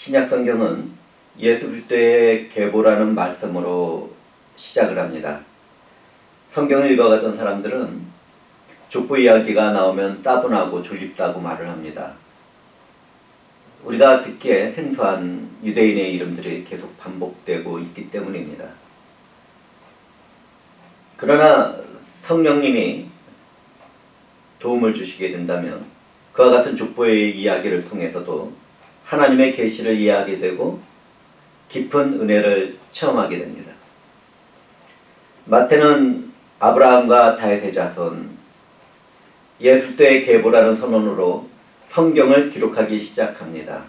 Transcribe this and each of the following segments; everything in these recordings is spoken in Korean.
신약 성경은 예수 그리스도의 계보라는 말씀으로 시작을 합니다. 성경을 읽어가던 사람들은 족보 이야기가 나오면 따분하고 졸립다고 말을 합니다. 우리가 듣기에 생소한 유대인의 이름들이 계속 반복되고 있기 때문입니다. 그러나 성령님이 도움을 주시게 된다면 그와 같은 족보의 이야기를 통해서도 하나님의 계시를 이해하게 되고 깊은 은혜를 체험하게 됩니다. 마태는 아브라함과 다윗의 자손, 예수 때의 계보라는 선언으로 성경을 기록하기 시작합니다.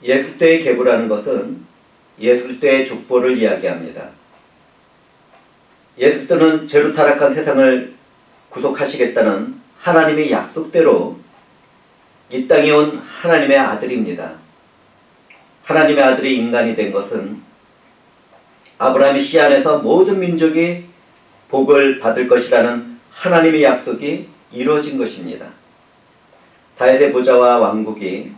예수 때의 계보라는 것은 예수 때의 족보를 이야기합니다. 예수 때는 죄로 타락한 세상을 구속하시겠다는 하나님의 약속대로 이 땅에 온 하나님의 아들입니다. 하나님의 아들이 인간이 된 것은 아브라함의 씨 안에서 모든 민족이 복을 받을 것이라는 하나님의 약속이 이루어진 것입니다. 다윗의 보좌와 왕국이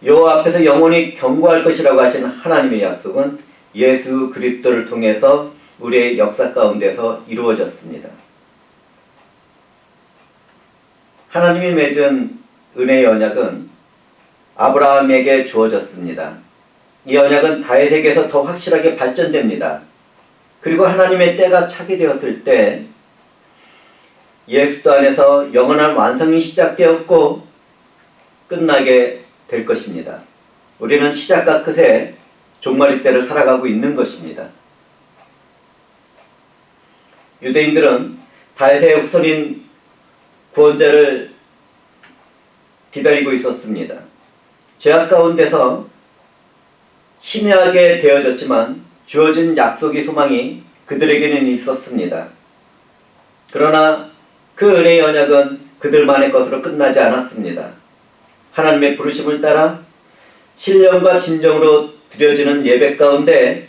여호와 앞에서 영원히 경고할 것이라고 하신 하나님의 약속은 예수 그리스도를 통해서 우리의 역사 가운데서 이루어졌습니다. 하나님이 맺은 은혜의 언약은 아브라함에게 주어졌습니다. 이 언약은 다윗에게서 더 확실하게 발전됩니다. 그리고 하나님의 때가 차게 되었을 때 예수 안에서 영원한 완성이 시작되었고 끝나게 될 것입니다. 우리는 시작과 끝에 종말의 때를 살아가고 있는 것입니다. 유대인들은 다윗의 후손인 구원자를 기다리고 있었습니다. 죄악 가운데서 희미하게 되어졌지만 주어진 약속의 소망이 그들에게는 있었습니다. 그러나 그 은혜의 언약은 그들만의 것으로 끝나지 않았습니다. 하나님의 부르심을 따라 신령과 진정으로 드려지는 예배 가운데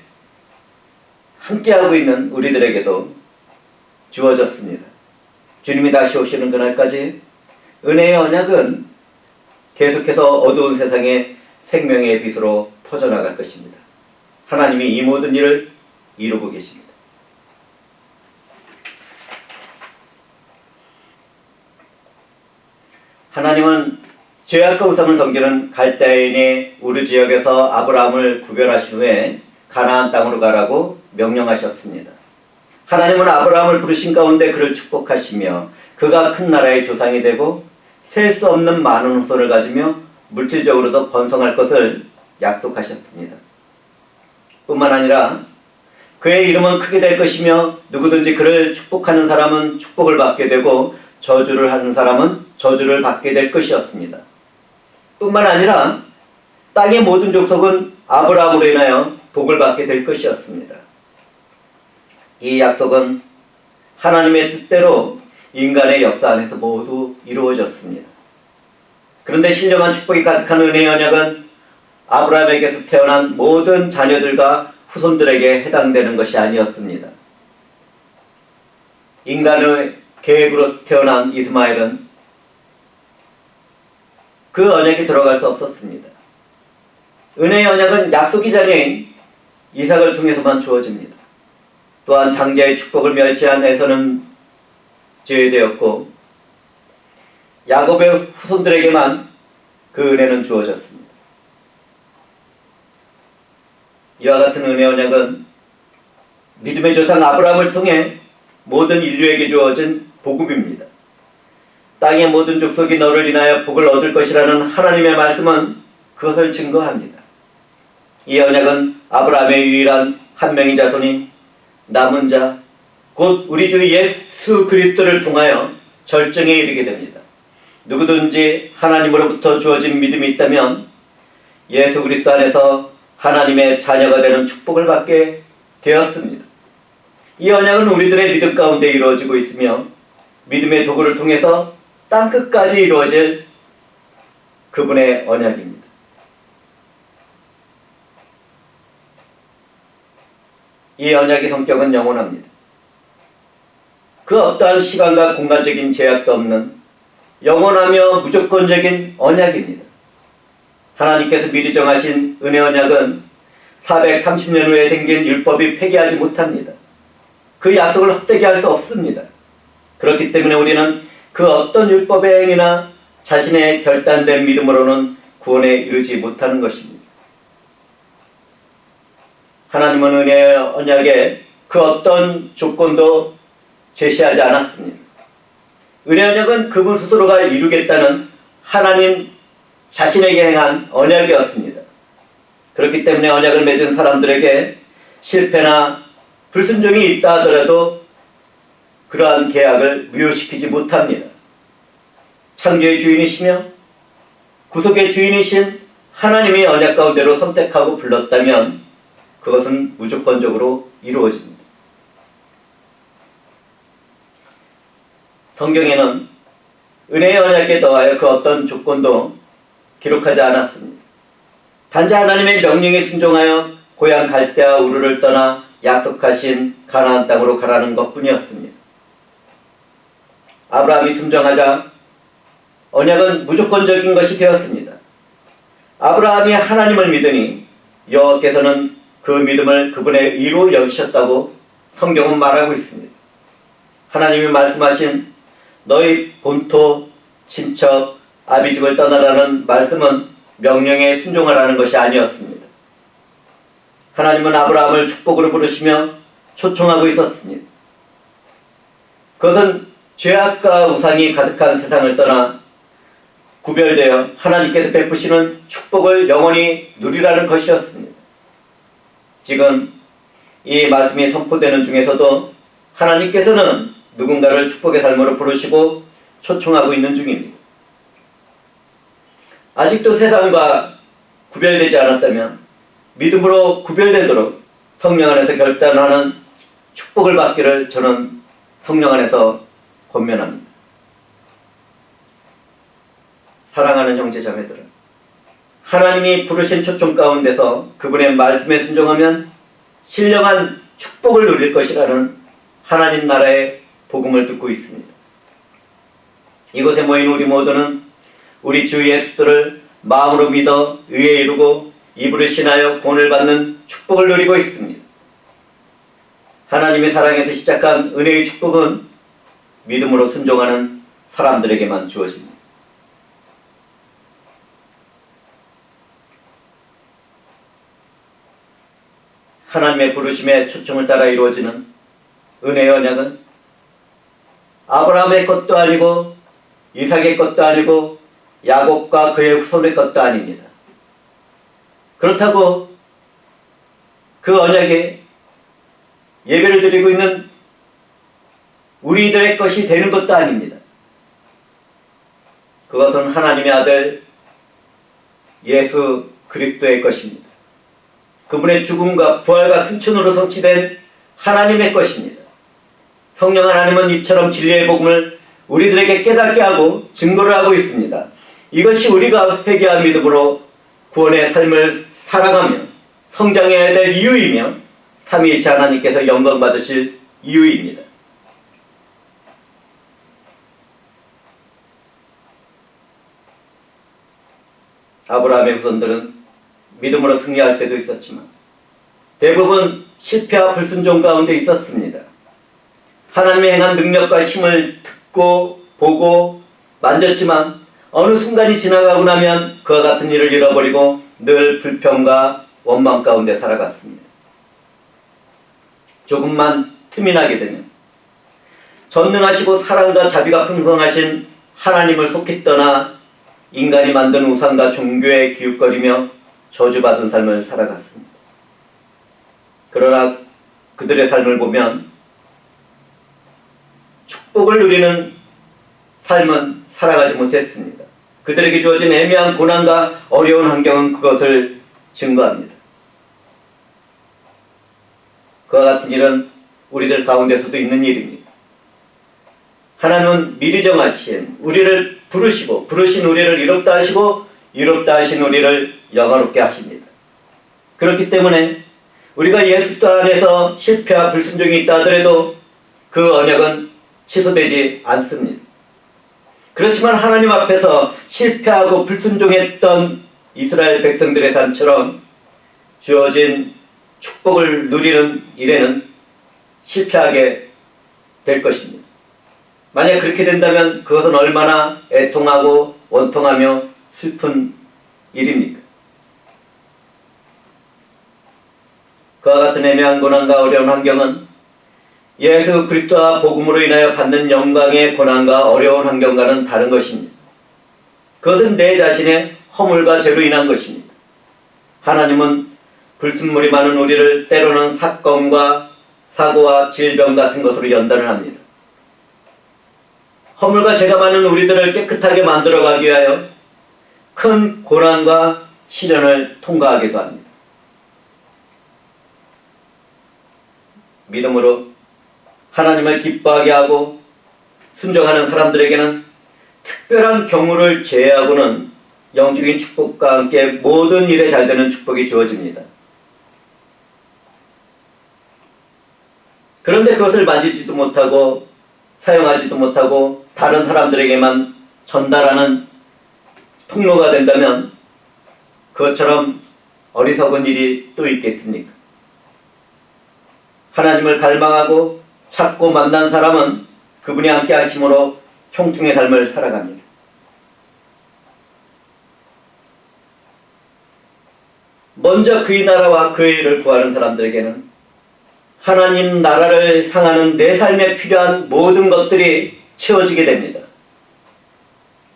함께하고 있는 우리들에게도 주어졌습니다. 주님이 다시 오시는 그날까지 은혜의 언약은 계속해서 어두운 세상에 생명의 빛으로 퍼져나갈 것입니다. 하나님이 이 모든 일을 이루고 계십니다. 하나님은 죄악과 우상을 섬기는 갈대아인의 우르 지역에서 아브라함을 구별하신 후에 가나안 땅으로 가라고 명령하셨습니다. 하나님은 아브라함을 부르신 가운데 그를 축복하시며 그가 큰 나라의 조상이 되고 셀 수 없는 많은 후손을 가지며 물질적으로도 번성할 것을 약속하셨습니다. 뿐만 아니라 그의 이름은 크게 될 것이며 누구든지 그를 축복하는 사람은 축복을 받게 되고 저주를 하는 사람은 저주를 받게 될 것이었습니다. 뿐만 아니라 땅의 모든 족속은 아브라함으로 인하여 복을 받게 될 것이었습니다. 이 약속은 하나님의 뜻대로 인간의 역사 안에서 모두 이루어졌습니다. 그런데 신령한 축복이 가득한 은혜의 언약은 아브라함에게서 태어난 모든 자녀들과 후손들에게 해당되는 것이 아니었습니다. 인간의 계획으로 태어난 이스마엘은 그 언약이 들어갈 수 없었습니다. 은혜의 언약은 약속이 자녀인 이삭을 통해서만 주어집니다. 또한 장자의 축복을 멸시한 에서는 제외되었고 야곱의 후손들에게만 그 은혜는 주어졌습니다. 이와 같은 은혜 언약은 믿음의 조상 아브라함을 통해 모든 인류에게 주어진 복음입니다. 땅의 모든 족속이 너를 인하여 복을 얻을 것이라는 하나님의 말씀은 그것을 증거합니다. 이 언약은 아브라함의 유일한 한 명의 자손인 남은 자, 곧 우리 주 예수 그리스도를 통하여 절정에 이르게 됩니다. 누구든지 하나님으로부터 주어진 믿음이 있다면 예수 그리스도 안에서 하나님의 자녀가 되는 축복을 받게 되었습니다. 이 언약은 우리들의 믿음 가운데 이루어지고 있으며 믿음의 도구를 통해서 땅끝까지 이루어질 그분의 언약입니다. 이 언약의 성격은 영원합니다. 그 어떠한 시간과 공간적인 제약도 없는 영원하며 무조건적인 언약입니다. 하나님께서 미리 정하신 은혜 언약은 430년 후에 생긴 율법이 폐기하지 못합니다. 그 약속을 헛되게 할 수 없습니다. 그렇기 때문에 우리는 그 어떤 율법의 행위나 자신의 결단된 믿음으로는 구원에 이르지 못하는 것입니다. 하나님은 은혜의 언약에 그 어떤 조건도 제시하지 않았습니다. 은혜 언약은 그분 스스로가 이루겠다는 하나님 자신에게 행한 언약이었습니다. 그렇기 때문에 언약을 맺은 사람들에게 실패나 불순종이 있다 하더라도 그러한 계약을 무효시키지 못합니다. 창조의 주인이시며 구속의 주인이신 하나님의 언약 가운데로 선택하고 불렀다면 그것은 무조건적으로 이루어집니다. 성경에는 은혜의 언약에 더하여 그 어떤 조건도 기록하지 않았습니다. 단지 하나님의 명령에 순종하여 고향 갈대아 우르를 떠나 약속하신 가나안 땅으로 가라는 것뿐이었습니다. 아브라함이 순종하자 언약은 무조건적인 것이 되었습니다. 아브라함이 하나님을 믿으니 여호와께서는 그 믿음을 그분의 의로 여기셨다고 성경은 말하고 있습니다. 하나님이 말씀하신 너희 본토, 친척, 아비집을 떠나라는 말씀은 명령에 순종하라는 것이 아니었습니다. 하나님은 아브라함을 축복으로 부르시며 초청하고 있었습니다. 그것은 죄악과 우상이 가득한 세상을 떠나 구별되어 하나님께서 베푸시는 축복을 영원히 누리라는 것이었습니다. 지금 이 말씀이 선포되는 중에서도 하나님께서는 누군가를 축복의 삶으로 부르시고 초청하고 있는 중입니다. 아직도 세상과 구별되지 않았다면 믿음으로 구별되도록 성령 안에서 결단하는 축복을 받기를 저는 성령 안에서 권면합니다. 사랑하는 형제 자매들은 하나님이 부르신 초청 가운데서 그분의 말씀에 순종하면 신령한 축복을 누릴 것이라는 하나님 나라의 복음을 듣고 있습니다. 이곳에 모인 우리 모두는 우리 주 예수를 마음으로 믿어 의에 이루고 입으로 신하여 구원을 받는 축복을 누리고 있습니다. 하나님의 사랑에서 시작한 은혜의 축복은 믿음으로 순종하는 사람들에게만 주어집니다. 하나님의 부르심에 초청을 따라 이루어지는 은혜의 언약은 아브라함의 것도 아니고 이삭의 것도 아니고 야곱과 그의 후손의 것도 아닙니다. 그렇다고 그 언약에 예배를 드리고 있는 우리들의 것이 되는 것도 아닙니다. 그것은 하나님의 아들 예수 그리스도의 것입니다. 그분의 죽음과 부활과 승천으로 성취된 하나님의 것입니다. 성령 하나님은 이처럼 진리의 복음을 우리들에게 깨닫게 하고 증거를 하고 있습니다. 이것이 우리가 회개한 믿음으로 구원의 삶을 살아가며 성장해야 될 이유이며 삼위일체 하나님께서 영광 받으실 이유입니다. 아브라함의 후손들은 믿음으로 승리할 때도 있었지만 대부분 실패와 불순종 가운데 있었습니다. 하나님의 행한 능력과 힘을 듣고 보고 만졌지만 어느 순간이 지나가고 나면 그와 같은 일을 잃어버리고 늘 불평과 원망 가운데 살아갔습니다. 조금만 틈이 나게 되면 전능하시고 사랑과 자비가 풍성하신 하나님을 속히 떠나 인간이 만든 우상과 종교에 기웃거리며 저주받은 삶을 살아갔습니다. 그러나 그들의 삶을 보면 축복을 누리는 삶은 살아가지 못했습니다. 그들에게 주어진 애매한 고난과 어려운 환경은 그것을 증거합니다. 그와 같은 일은 우리들 가운데서도 있는 일입니다. 하나님은 미리 정하신 우리를 부르시고 부르신 우리를 이롭다 하시고 이롭다 하신 우리를 영화롭게 하십니다. 그렇기 때문에 우리가 예수 안에서 실패와 불순종이 있다 하더라도 그 언약은 취소되지 않습니다. 그렇지만 하나님 앞에서 실패하고 불순종했던 이스라엘 백성들의 삶처럼 주어진 축복을 누리는 일에는 실패하게 될 것입니다. 만약 그렇게 된다면 그것은 얼마나 애통하고 원통하며 슬픈 일입니까? 그와 같은 애매한 고난과 어려운 환경은 예수 그리스도와 복음으로 인하여 받는 영광의 고난과 어려운 환경과는 다른 것입니다. 그것은 내 자신의 허물과 죄로 인한 것입니다. 하나님은 불순물이 많은 우리를 때로는 사건과 사고와 질병 같은 것으로 연단을 합니다. 허물과 죄가 많은 우리들을 깨끗하게 만들어가기 위하여 큰 고난과 시련을 통과하기도 합니다. 믿음으로 하나님을 기뻐하게 하고 순종하는 사람들에게는 특별한 경우를 제외하고는 영적인 축복과 함께 모든 일에 잘 되는 축복이 주어집니다. 그런데 그것을 만지지도 못하고 사용하지도 못하고 다른 사람들에게만 전달하는 통로가 된다면 그것처럼 어리석은 일이 또 있겠습니까? 하나님을 갈망하고 찾고 만난 사람은 그분이 함께 하심으로 총통의 삶을 살아갑니다. 먼저 그의 나라와 그의 일을 구하는 사람들에게는 하나님 나라를 향하는 내 삶에 필요한 모든 것들이 채워지게 됩니다.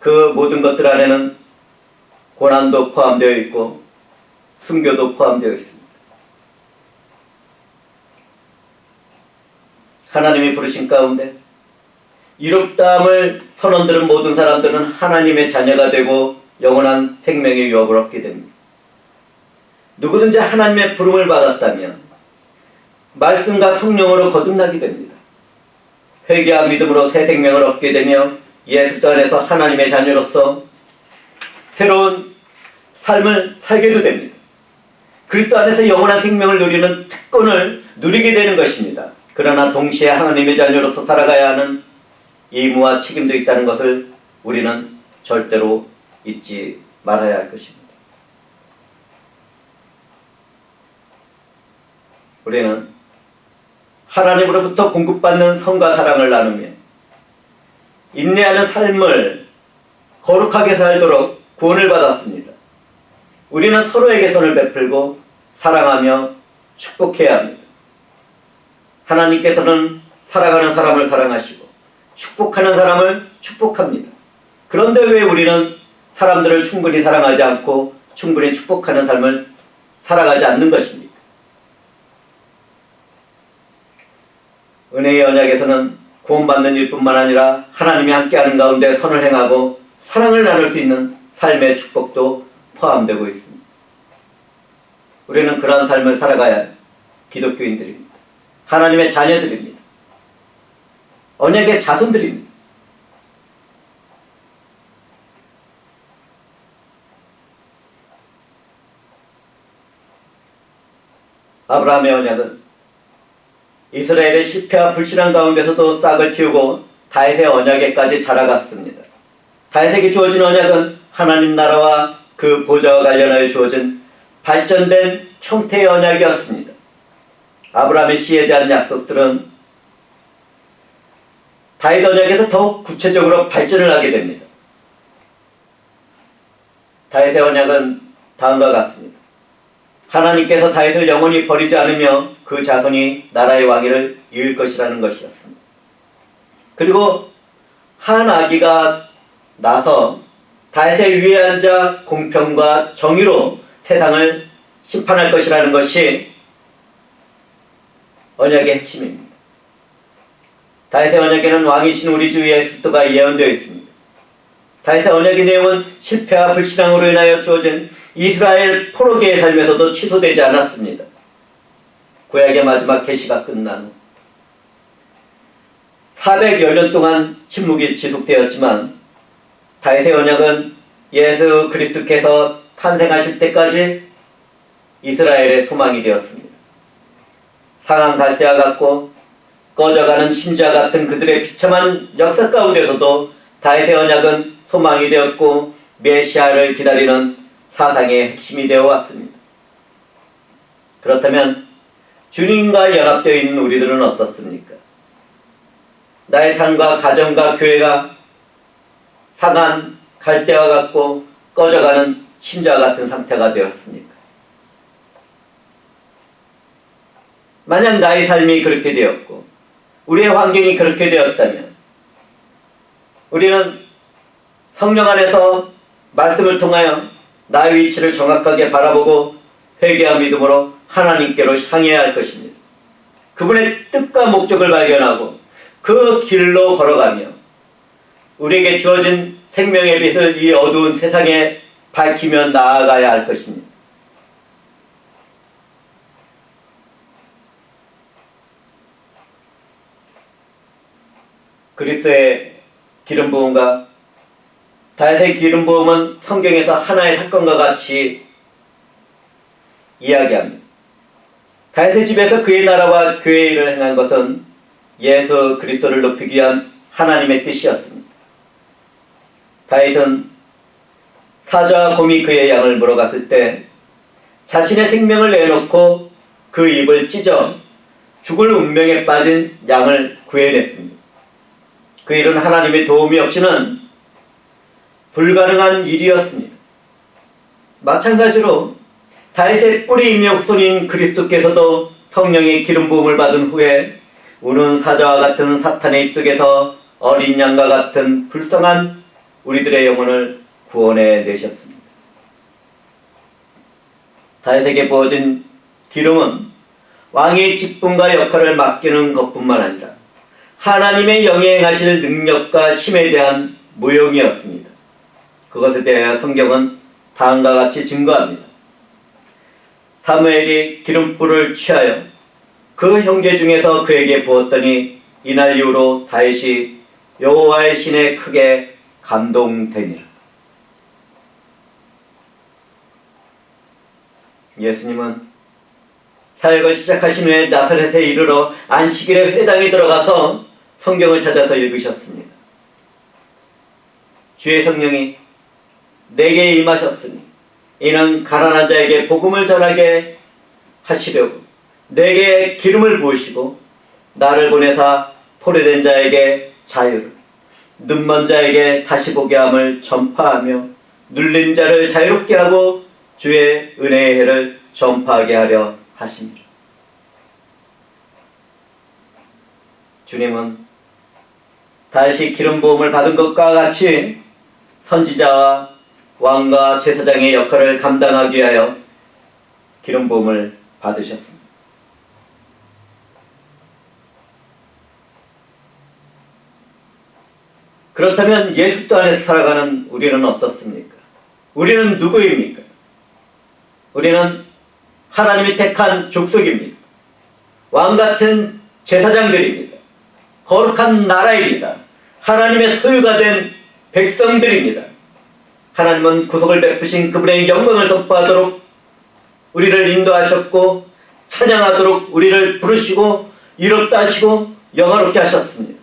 그 모든 것들 안에는 고난도 포함되어 있고 순교도 포함되어 있습니다. 하나님이 부르신 가운데 이롭다함을 선언들은 모든 사람들은 하나님의 자녀가 되고 영원한 생명의 유업을 얻게 됩니다. 누구든지 하나님의 부름을 받았다면 말씀과 성령으로 거듭나게 됩니다. 회개와 믿음으로 새 생명을 얻게 되며 예수 안에서 하나님의 자녀로서 새로운 삶을 살게도 됩니다. 그리스도 안에서 영원한 생명을 누리는 특권을 누리게 되는 것입니다. 그러나 동시에 하나님의 자녀로서 살아가야 하는 의무와 책임도 있다는 것을 우리는 절대로 잊지 말아야 할 것입니다. 우리는 하나님으로부터 공급받는 성과 사랑을 나누며 인내하는 삶을 거룩하게 살도록 구원을 받았습니다. 우리는 서로에게 손을 베풀고 사랑하며 축복해야 합니다. 하나님께서는 사랑하는 사람을 사랑하시고 축복하는 사람을 축복합니다. 그런데 왜 우리는 사람들을 충분히 사랑하지 않고 충분히 축복하는 삶을 살아가지 않는 것입니까? 은혜의 언약에서는 구원받는 일뿐만 아니라 하나님이 함께하는 가운데 선을 행하고 사랑을 나눌 수 있는 삶의 축복도 포함되고 있습니다. 우리는 그러한 삶을 살아가야 할 기독교인들입니다. 하나님의 자녀들입니다. 언약의 자손들입니다. 아브라함의 언약은 이스라엘의 실패와 불신앙 가운데서도 싹을 틔우고 다윗의 언약에까지 자라갔습니다. 다윗에게 주어진 언약은 하나님 나라와 그 보좌와 관련하여 주어진 발전된 형태의 언약이었습니다. 아브라함의 씨에 대한 약속들은 다윗 언약에서 더욱 구체적으로 발전을 하게 됩니다. 다윗의 언약은 다음과 같습니다. 하나님께서 다윗을 영원히 버리지 않으며 그 자손이 나라의 왕위를 이을 것이라는 것이었습니다. 그리고 한 아기가 나서 다윗의 위에 앉아 공평과 정의로 세상을 심판할 것이라는 것이 언약의 핵심입니다. 다윗의 언약에는 왕이신 우리 주 예수 그리스도가 예언되어 있습니다. 다윗의 언약의 내용은 실패와 불신앙으로 인하여 주어진 이스라엘 포로기의 삶에서도 취소되지 않았습니다. 구약의 마지막 계시가 끝난 후 400여 년 동안 침묵이 지속되었지만 다윗의 언약은 예수 그리스도께서 탄생하실 때까지 이스라엘의 소망이 되었습니다. 상한 갈대와 같고 꺼져가는 심지와 같은 그들의 비참한 역사 가운데서도 다윗의 언약은 소망이 되었고 메시아를 기다리는 사상의 핵심이 되어 왔습니다. 그렇다면 주님과 연합되어 있는 우리들은 어떻습니까? 나의 삶과 가정과 교회가 상한 갈대와 같고 꺼져가는 심자와 같은 상태가 되었습니까? 만약 나의 삶이 그렇게 되었고 우리의 환경이 그렇게 되었다면 우리는 성령 안에서 말씀을 통하여 나의 위치를 정확하게 바라보고 회개와 믿음으로 하나님께로 향해야 할 것입니다. 그분의 뜻과 목적을 발견하고 그 길로 걸어가며 우리에게 주어진 생명의 빛을 이 어두운 세상에 밝히며 나아가야 할 것입니다. 그리스도의 기름 부음과 다윗의 기름 부음은 성경에서 하나의 사건과 같이 이야기합니다. 다윗의 집에서 그의 나라와 교회의 일을 행한 것은 예수 그리스도를 높이기 위한 하나님의 뜻이었습니다. 다윗은 사자와 곰이 그의 양을 물어갔을 때 자신의 생명을 내놓고 그 입을 찢어 죽을 운명에 빠진 양을 구해냈습니다. 그 일은 하나님의 도움이 없이는 불가능한 일이었습니다. 마찬가지로 다윗의 뿌리이며 후손인 그리스도께서도 성령의 기름 부음을 받은 후에 우는 사자와 같은 사탄의 입속에서 어린 양과 같은 불쌍한 우리들의 영혼을 구원해 내셨습니다. 다윗에게 부어진 기름은 왕의 직분과 역할을 맡기는 것뿐만 아니라 하나님의 영에 행하실 능력과 힘에 대한 모형이었습니다. 그것에 대하여 성경은 다음과 같이 증거합니다. 사무엘이 기름불을 취하여 그 형제 중에서 그에게 부었더니 이날 이후로 다윗이 여호와의 신에 크게 감동되니라. 예수님은 사역을 시작하신 후에 나사렛에 이르러 안식일에 회당에 들어가서 성경을 찾아서 읽으셨습니다. 주의 성령이 내게 임하셨으니 이는 가난한 자에게 복음을 전하게 하시려고 내게 기름을 부으시고 나를 보내사 포로된 자에게 자유를 눈먼 자에게 다시 보게 함을 전파하며 눌린 자를 자유롭게 하고 주의 은혜의 해를 전파하게 하려 하십니다. 주님은 다시 기름 부음을 받은 것과 같이 선지자와 왕과 제사장의 역할을 감당하기 위하여 기름 부음을 받으셨습니다. 그렇다면 예수 안에서 살아가는 우리는 어떻습니까? 우리는 누구입니까? 우리는 하나님이 택한 족속입니다. 왕같은 제사장들입니다. 거룩한 나라입니다. 하나님의 소유가 된 백성들입니다. 하나님은 구속을 베푸신 그분의 영광을 선포하도록 우리를 인도하셨고 찬양하도록 우리를 부르시고 이롭다 하시고 영화롭게 하셨습니다.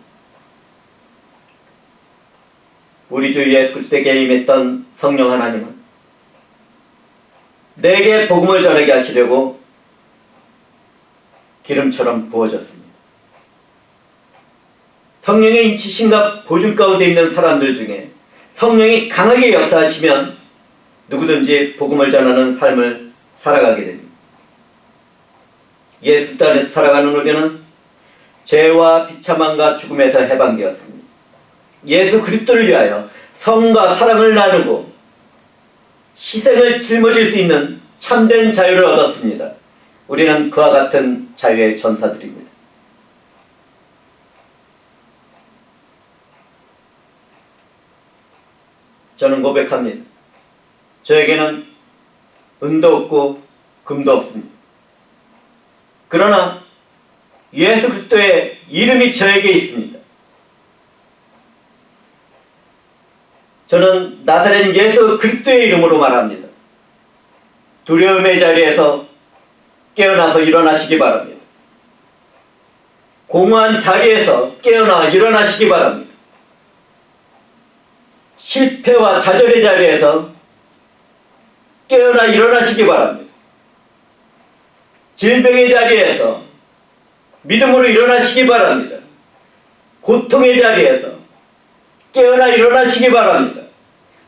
우리 주 예수 그리스도에게 임했던 성령 하나님은 내게 복음을 전하게 하시려고 기름처럼 부어졌습니다. 성령의 인치심과 보증 가운데 있는 사람들 중에 성령이 강하게 역사하시면 누구든지 복음을 전하는 삶을 살아가게 됩니다. 예수 그리스도 안에서 살아가는 우리는 죄와 비참함과 죽음에서 해방되었습니다. 예수 그리스도를 위하여 성과 사랑을 나누고 희생을 짊어질 수 있는 참된 자유를 얻었습니다. 우리는 그와 같은 자유의 전사들입니다. 저는 고백합니다. 저에게는 은도 없고 금도 없습니다. 그러나 예수 그리스도의 이름이 저에게 있습니다. 저는 나사렛 예수 그리스도의 이름으로 말합니다. 두려움의 자리에서 깨어나서 일어나시기 바랍니다. 공허한 자리에서 깨어나 일어나시기 바랍니다. 실패와 좌절의 자리에서 깨어나 일어나시기 바랍니다. 질병의 자리에서 믿음으로 일어나시기 바랍니다. 고통의 자리에서 깨어나 일어나시기 바랍니다.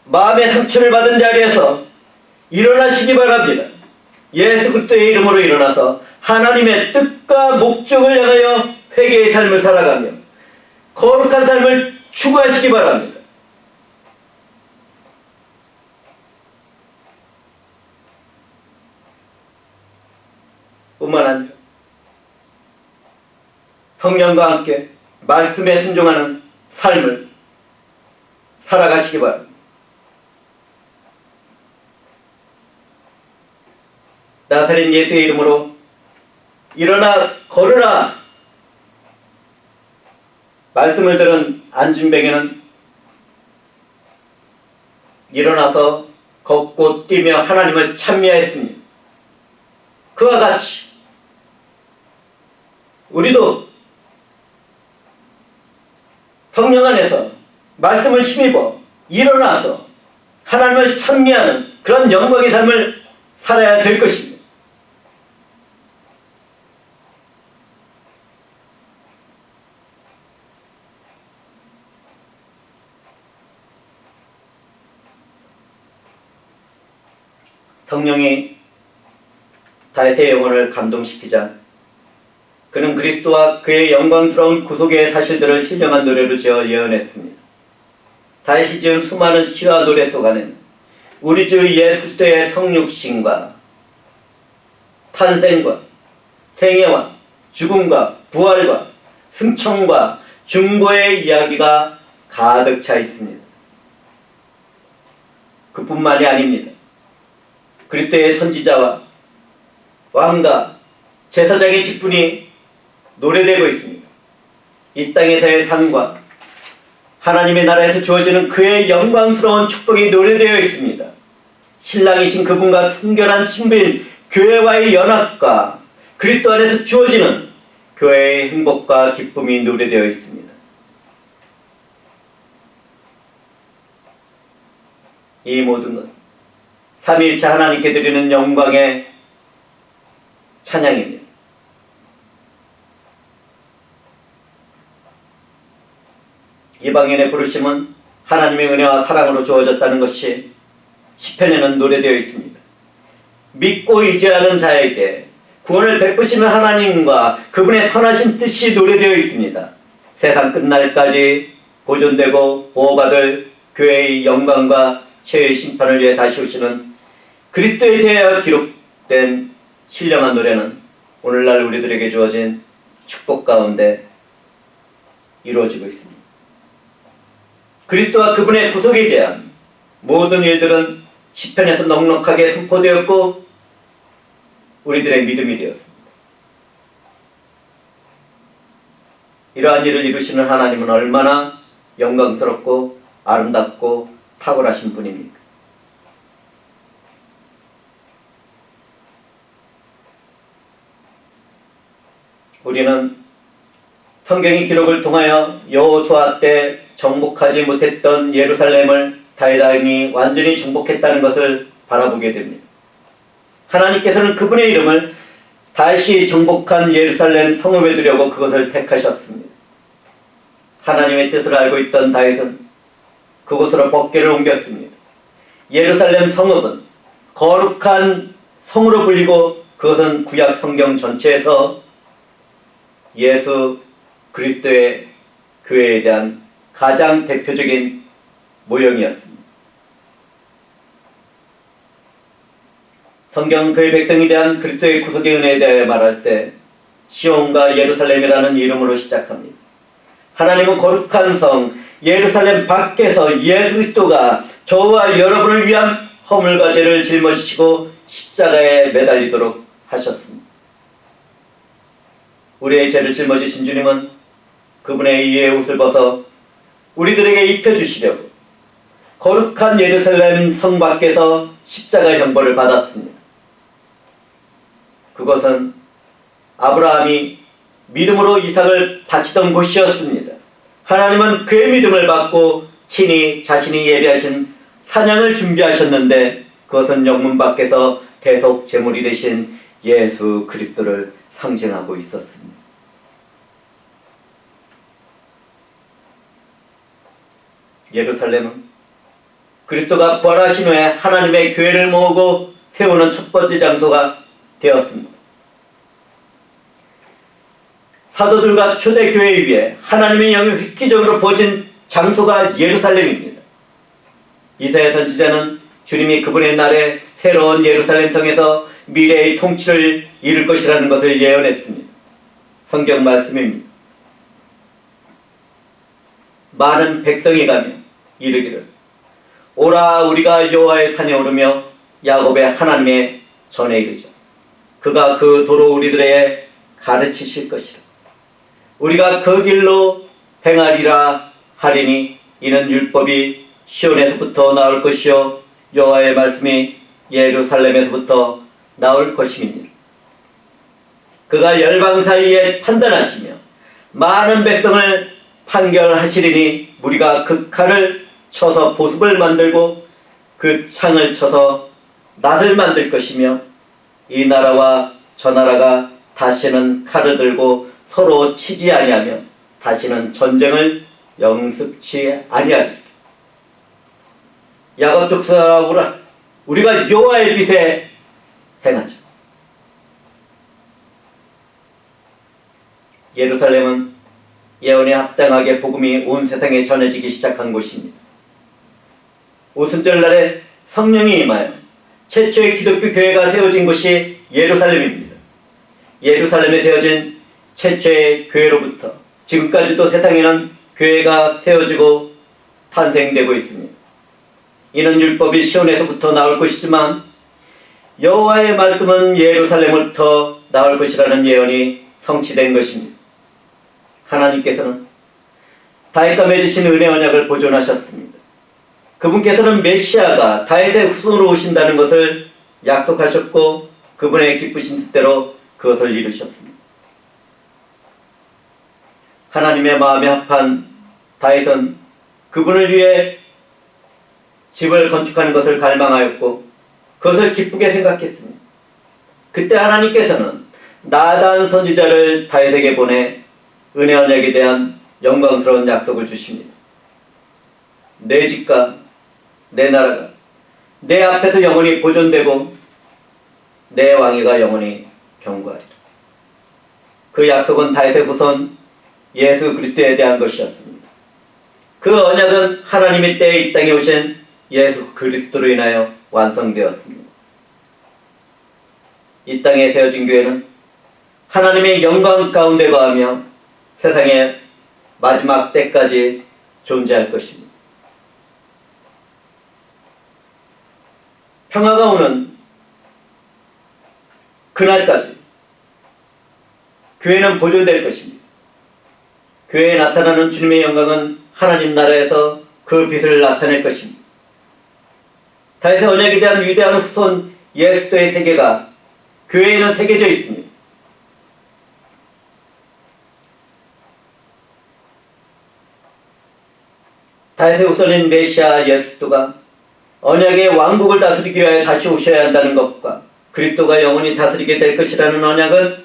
마음의 상처를 받은 자리에서 일어나시기 바랍니다. 예수 그리스도의 이름으로 일어나서 하나님의 뜻과 목적을 향하여 회개의 삶을 살아가며 거룩한 삶을 추구하시기 바랍니다. 뿐만 아니라 성령과 함께 말씀에 순종하는 삶을 살아가시기 바랍니다. 나사렛 예수의 이름으로 일어나 걸으라. 말씀을 들은 안진뱅이는 일어나서 걷고 뛰며 하나님을 찬미하였습니다. 그와 같이 우리도 성령 안에서 말씀을 힘입어 일어나서 하나님을 찬미하는 그런 영광의 삶을 살아야 될 것입니다. 성령이 다윗의 영혼을 감동시키자 그는 그리스도와 그의 영광스러운 구속의 사실들을 신령한 노래로 지어 예언했습니다. 다윗이 지은 수많은 시와 노래 속 안에는 우리 주 예수 그리스도의 성육신과 탄생과 생애와 죽음과 부활과 승천과 중보의 이야기가 가득 차 있습니다. 그뿐만이 아닙니다. 그리스도의 선지자와 왕과 제사장의 직분이 노래되고 있습니다. 이 땅에서의 삶과 하나님의 나라에서 주어지는 그의 영광스러운 축복이 노래되어 있습니다. 신랑이신 그분과 순결한 신부인 교회와의 연합과 그리스도 안에서 주어지는 교회의 행복과 기쁨이 노래되어 있습니다. 이 모든 것은 삼위일체 하나님께 드리는 영광의 찬양입니다. 이방인의 부르심은 하나님의 은혜와 사랑으로 주어졌다는 것이 시편에는 노래되어 있습니다. 믿고 의지하는 자에게 구원을 베푸시는 하나님과 그분의 선하신 뜻이 노래되어 있습니다. 세상 끝날까지 보존되고 보호받을 교회의 영광과 죄의 심판을 위해 다시 오시는 그리스도에 대하여 기록된 신령한 노래는 오늘날 우리들에게 주어진 축복 가운데 이루어지고 있습니다. 그리스도와 그분의 구속에 대한 모든 일들은 시편에서 넉넉하게 선포되었고 우리들의 믿음이 되었습니다. 이러한 일을 이루시는 하나님은 얼마나 영광스럽고 아름답고 탁월하신 분입니까? 우리는 성경의 기록을 통하여 여호수아 때 정복하지 못했던 예루살렘을 다윗이 완전히 정복했다는 것을 바라보게 됩니다. 하나님께서는 그분의 이름을 다시 정복한 예루살렘 성읍에 두려고 그것을 택하셨습니다. 하나님의 뜻을 알고 있던 다윗은 그곳으로 법궤를 옮겼습니다. 예루살렘 성읍은 거룩한 성으로 불리고 그것은 구약 성경 전체에서 예수 그리스도의 교회에 대한 가장 대표적인 모형이었습니다. 성경 그의 백성에 대한 그리스도의 구속의 은혜에 대해 말할 때 시온과 예루살렘이라는 이름으로 시작합니다. 하나님은 거룩한 성 예루살렘 밖에서 예수 그리스도가 저와 여러분을 위한 허물과 죄를 짊어지시고 십자가에 매달리도록 하셨습니다. 우리의 죄를 짊어지신 주님은 그분의 이의 옷을 벗어 우리들에게 입혀주시려고 거룩한 예루살렘 성 밖에서 십자가 형벌을 받았습니다. 그것은 아브라함이 믿음으로 이삭을 바치던 곳이었습니다. 하나님은 그의 믿음을 받고 친히 자신이 예비하신 사냥을 준비하셨는데 그것은 영문 밖에서 대속 제물이 되신 예수 그리스도를 상징하고 있었습니다. 예루살렘은 그리스도가 부활하신 후에 하나님의 교회를 모으고 세우는 첫 번째 장소가 되었습니다. 사도들과 초대교회 위에 하나님의 영이 획기적으로 부어진 장소가 예루살렘입니다. 이사야 선지자는 주님이 그분의 날에 새로운 예루살렘 성에서 미래의 통치를 이룰 것이라는 것을 예언했습니다. 성경 말씀입니다. 많은 백성이 가며 이르기를 오라 우리가 여호와의 산에 오르며 야곱의 하나님의 전에 이르자. 그가 그 도로 우리들에게 가르치실 것이라. 우리가 그 길로 행하리라 하리니 이는 율법이 시온에서부터 나올 것이요 여호와의 말씀이 예루살렘에서부터 나올 것임이니라. 그가 열방 사이에 판단하시며 많은 백성을 판결하시리니 우리가 그 칼을 쳐서 보습을 만들고 그 창을 쳐서 낫을 만들 것이며 이 나라와 저 나라가 다시는 칼을 들고 서로 치지 아니하며 다시는 전쟁을 영습치 아니하리라. 야곱 족속아 오라 우리가 여호와의 빛에 행하자. 예루살렘은 예언에 합당하게 복음이 온 세상에 전해지기 시작한 곳입니다. 오순절날에 성령이 임하여 최초의 기독교 교회가 세워진 곳이 예루살렘입니다. 예루살렘에 세워진 최초의 교회로부터 지금까지도 세상에는 교회가 세워지고 탄생되고 있습니다. 이는 율법이 시온에서부터 나올 것이지만 여호와의 말씀은 예루살렘으로부터 나올 것이라는 예언이 성취된 것입니다. 하나님께서는 다윗과 맺으신 은혜 언약을 보존하셨습니다. 그분께서는 메시아가 다윗의 후손으로 오신다는 것을 약속하셨고 그분의 기쁘신 뜻대로 그것을 이루셨습니다. 하나님의 마음에 합한 다윗은 그분을 위해 집을 건축하는 것을 갈망하였고 그것을 기쁘게 생각했습니다. 그때 하나님께서는 나단 선지자를 다윗에게 보내 은혜 언약에 대한 영광스러운 약속을 주십니다. 내 집과 내 나라가 내 앞에서 영원히 보존되고 내 왕위가 영원히 경고하리라. 그 약속은 다윗의 후손 예수 그리스도에 대한 것이었습니다. 그 언약은 하나님의 때에 이 땅에 오신 예수 그리스도로 인하여 완성되었습니다. 이 땅에 세워진 교회는 하나님의 영광 가운데 거하며 세상의 마지막 때까지 존재할 것입니다. 평화가 오는 그날까지 교회는 보존될 것입니다. 교회에 나타나는 주님의 영광은 하나님 나라에서 그 빛을 나타낼 것입니다. 다윗의 언약에 대한 위대한 후손 예수도의 세계가 교회에는 새겨져 있습니다. 다윗의 후손인 메시아 예수도가 언약의 왕국을 다스리기 위하여 다시 오셔야 한다는 것과 그리스도가 영원히 다스리게 될 것이라는 언약은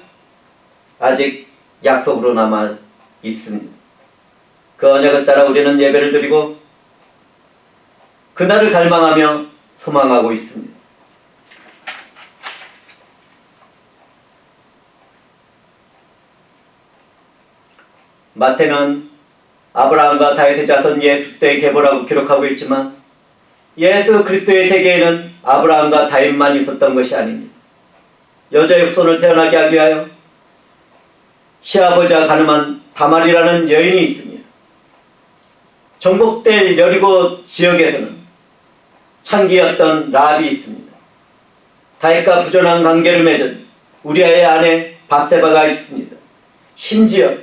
아직 약속으로 남아 있습니다. 그 언약을 따라 우리는 예배를 드리고 그날을 갈망하며 소망하고 있습니다. 마태는 아브라함과 다윗의 자손 예수 그리스도의 계보라고 기록하고 있지만 예수 그리스도의 세계에는 아브라함과 다윗만 있었던 것이 아닙니다. 여자의 후손을 태어나게 하기 위하여 시아버지가 가늠한 다말이라는 여인이 있습니다. 정복될 여리고 지역에서는 창기였던 라합이 있습니다. 다윗과 부존한 관계를 맺은 우리아의 아내 바세바가 있습니다. 심지어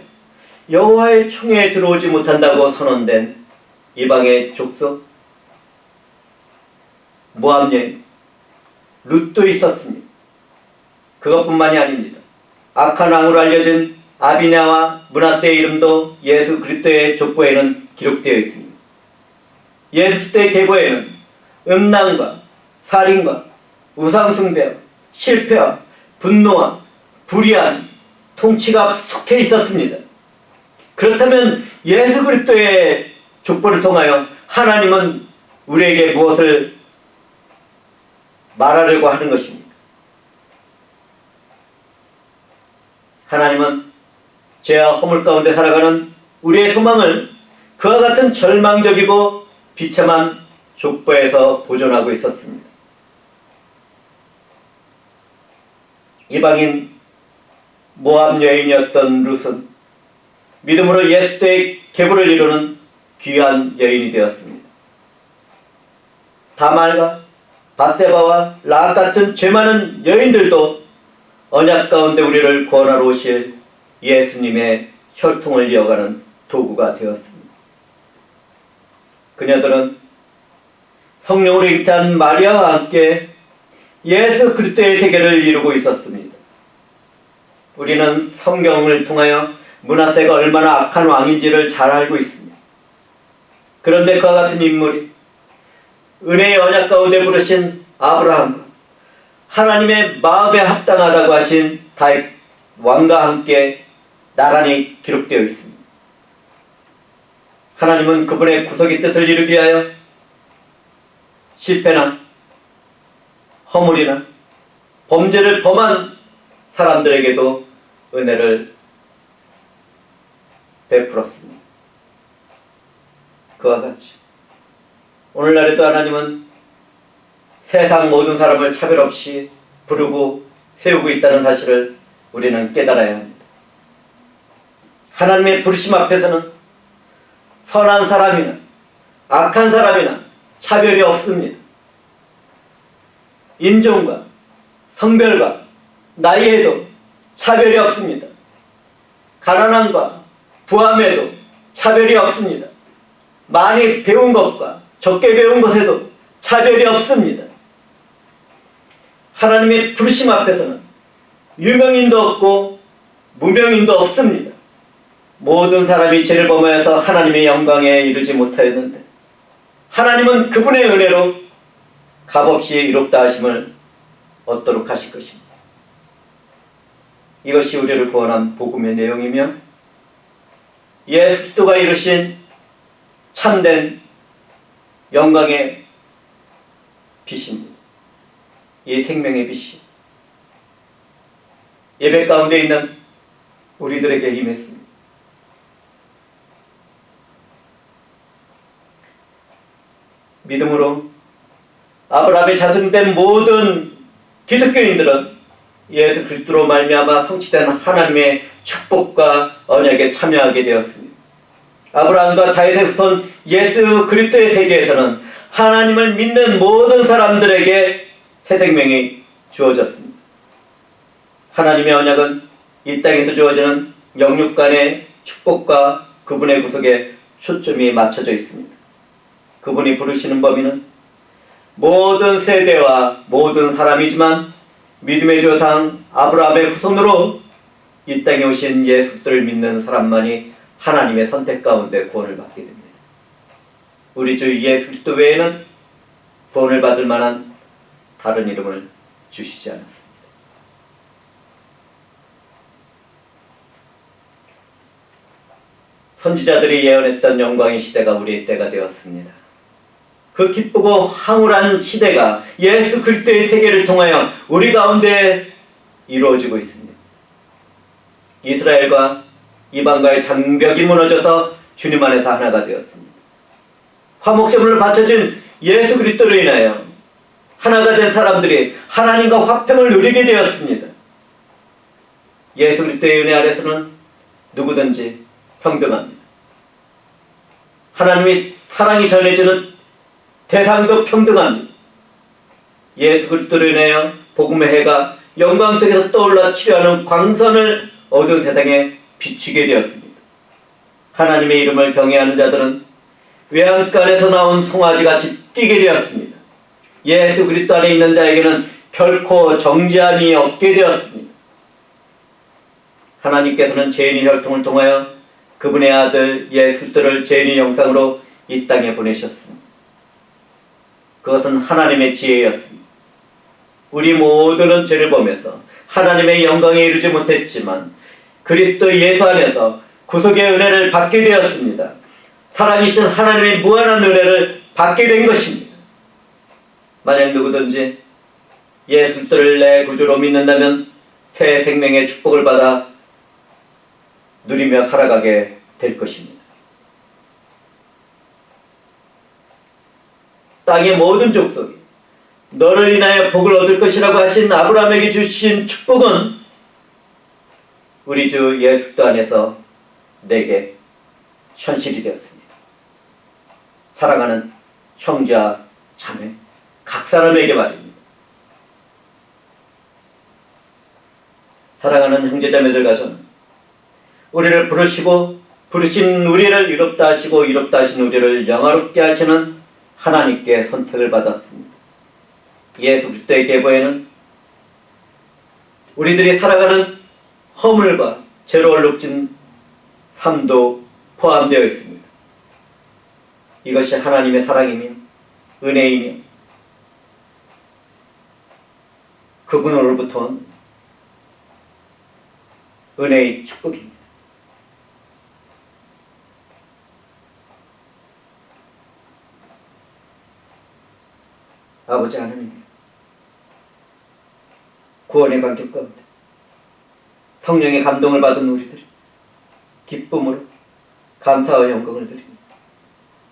여호와의 총회에 들어오지 못한다고 선언된 이방의 족속 모압 여인 룻도 있었습니다. 그것뿐만이 아닙니다. 악한 왕으로 알려진 아비냐와 므낫세의 이름도 예수 그리스도의 족보에는 기록되어 있습니다. 예수 그리스도의 계보에는 음란과 살인과 우상숭배와 실패와 분노와 불의한 통치가 속해 있었습니다. 그렇다면 예수 그리스도의 족보를 통하여 하나님은 우리에게 무엇을 말하려고 하는 것입니까? 하나님은 죄와 허물 가운데 살아가는 우리의 소망을 그와 같은 절망적이고 비참한 족보에서 보존하고 있었습니다. 이방인 모압 여인이었던 룻은 믿음으로 예수의 계보를 이루는 귀한 여인이 되었습니다. 다말과 바세바와 라합 같은 죄 많은 여인들도 언약 가운데 우리를 구원하러 오실 예수님의 혈통을 이어가는 도구가 되었습니다. 그녀들은 성령으로 잉태한 마리아와 함께 예수 그리스도의 세계를 이루고 있었습니다. 우리는 성경을 통하여 므낫세가 얼마나 악한 왕인지를 잘 알고 있습니다. 그런데 그와 같은 인물이 은혜의 언약 가운데 부르신 아브라함과 하나님의 마음에 합당하다고 하신 다윗 왕과 함께 나란히 기록되어 있습니다. 하나님은 그분의 구속의 뜻을 이루기 위하여 실패나 허물이나 범죄를 범한 사람들에게도 은혜를 베풀었습니다. 그와 같이 오늘날에도 하나님은 세상 모든 사람을 차별 없이 부르고 세우고 있다는 사실을 우리는 깨달아야 합니다. 하나님의 부르심 앞에서는 선한 사람이나 악한 사람이나 차별이 없습니다. 인종과 성별과 나이에도 차별이 없습니다. 가난함과 부함에도 차별이 없습니다. 많이 배운 것과 적게 배운 것에도 차별이 없습니다. 하나님의 부르심 앞에서는 유명인도 없고 무명인도 없습니다. 모든 사람이 죄를 범하여서 하나님의 영광에 이르지 못하였는데 하나님은 그분의 은혜로 값없이 이롭다 하심을 얻도록 하실 것입니다. 이것이 우리를 구원한 복음의 내용이며 예수 그리스도가 이루신 참된 영광의 빛입니다. 이 생명의 빛이 예배 가운데 있는 우리들에게 임했습니다. 믿음으로 아브라함의 자손된 모든 기독교인들은 예수 그리스도로 말미암아 성취된 하나님의 축복과 언약에 참여하게 되었습니다. 아브라함과 다윗의 후손 예수 그리스도의 세계에서는 하나님을 믿는 모든 사람들에게 새 생명이 주어졌습니다. 하나님의 언약은 이 땅에서 주어지는 영육 간의 축복과 그분의 구속에 초점이 맞춰져 있습니다. 그분이 부르시는 범위는 모든 세대와 모든 사람이지만 믿음의 조상 아브라함의 후손으로 이 땅에 오신 예수 그리스도를 믿는 사람만이 하나님의 선택 가운데 구원을 받게 됩니다. 우리 주 예수 그리스도 외에는 구원을 받을 만한 다른 이름을 주시지 않았습니다. 선지자들이 예언했던 영광의 시대가 우리의 때가 되었습니다. 그 기쁘고 황홀한 시대가 예수 그리스도의 세계를 통하여 우리 가운데 이루어지고 있습니다. 이스라엘과 이방과의 장벽이 무너져서 주님 안에서 하나가 되었습니다. 화목제물을 바쳐진 예수 그리스도로 인하여 하나가 된 사람들이 하나님과 화평을 누리게 되었습니다. 예수 그리스도의 은혜 아래서는 누구든지 평등합니다. 하나님의 사랑이 전해지는 대상도 평등합니다. 예수 그리스도로 인하여 복음의 해가 영광 속에서 떠올라 치료하는 광선을 어두운 세상에 비추게 되었습니다. 하나님의 이름을 경외하는 자들은 외양간에서 나온 송아지같이 뛰게 되었습니다. 예수 그리스도 안에 있는 자에게는 결코 정죄함이 없게 되었습니다. 하나님께서는 죄인의 혈통을 통하여 그분의 아들 예수 그리스도를 죄인의 형상으로 이 땅에 보내셨습니다. 그것은 하나님의 지혜였습니다. 우리 모두는 죄를 범해서 하나님의 영광에 이르지 못했지만 그리스도 예수 안에서 구속의 은혜를 받게 되었습니다. 살아계신 하나님의 무한한 은혜를 받게 된 것입니다. 만약 누구든지 예수 그리스도를 내 구주로 믿는다면 새 생명의 축복을 받아 누리며 살아가게 될 것입니다. 땅의 모든 족속이 너를 인하여 복을 얻을 것이라고 하신 아브라함에게 주신 축복은 우리 주 예수 그리스도 안에서 내게 현실이 되었습니다. 사랑하는 형제와 자매 각 사람에게 말입니다. 사랑하는 형제자매들과 저는 우리를 부르시고 부르신 우리를 이롭다 하시고 이롭다 하신 우리를 영화롭게 하시는 하나님께 선택을 받았습니다. 예수 그리스도의 계보에는 우리들이 살아가는 허물과 죄로 얼룩진 삶도 포함되어 있습니다. 이것이 하나님의 사랑이며 은혜이며 그분으로부터 온 은혜의 축복입니다. 아버지 하나님, 구원의 감격 가운데 성령의 감동을 받은 우리들이 기쁨으로 감사와 영광을 드립니다.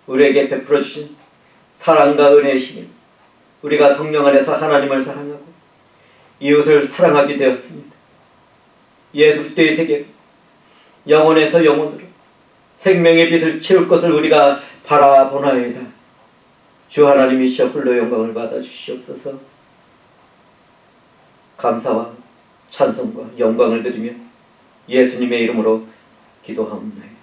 우리에게 베풀어 주신 사랑과 은혜의 힘이 우리가 성령 안에서 하나님을 사랑하고 이웃을 사랑하게 되었습니다. 예수 그리스도의 세계 영혼에서 영혼으로 생명의 빛을 채울 것을 우리가 바라보나이다. 주 하나님이시여 홀로 영광을 받아 주시옵소서. 감사와 찬송과 영광을 드리며 예수님의 이름으로 기도하옵나이다.